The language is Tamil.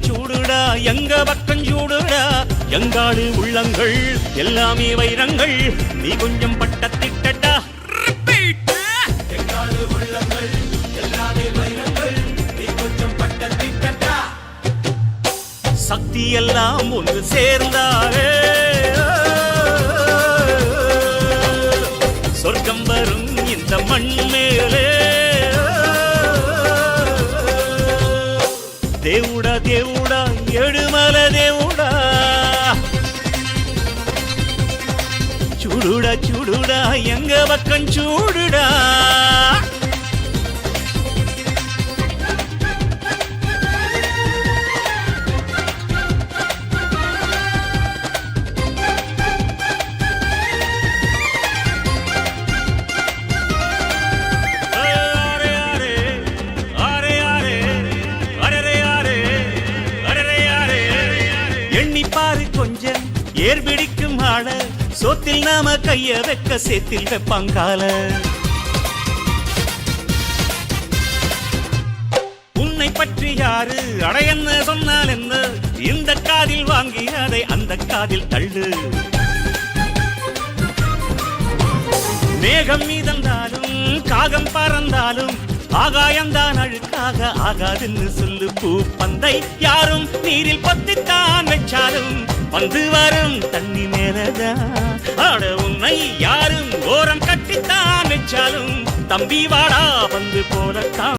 சூடுடா எங்க பக்கம் சூடுடா எங்காடு உள்ளங்கள் எல்லாமே வைரங்கள் நீ கொஞ்சம் பட்ட திட்டடா எங்காடு உள்ளங்கள் எல்லாமே வைரங்கள் நீ கொஞ்சம் பட்ட திட்டடா சக்தி எல்லாம் ஒன்று சேர்ந்தாரே சொர்க்கம் வரும் இந்த மண் மேலே தேவுடா தேவுடா ஏழுமல தேவுடா சூடுடா சூடுடா எங்க பக்கம் சூடுடா எண்ணிப்பாரு கொஞ்சம் ஏர்பிடிக்கும் ஆள சோத்தில் நாம கைய வைக்க சேத்தில் வைப்பாங்கால உன்னை பற்றி யாரு அடையன்னு சொன்னால் என்ன இந்த காதில் வாங்கி அதை அந்த காதில் தள்ளு மேகம் மீதந்தாலும் காகம் பறந்தாலும் ஆகாயம்தான் அழுக்காக ஆகாதுன்னு சொல்லு பூ பந்தை யாரும் நீரில் பத்தித்தான் வச்சாலும் வந்து வரும் தண்ணி மேலதான் ஆட உன்னை யாரும் ஓரம் கட்டித்தான் வச்சாலும் தம்பி வாடா வந்து போலத்தான்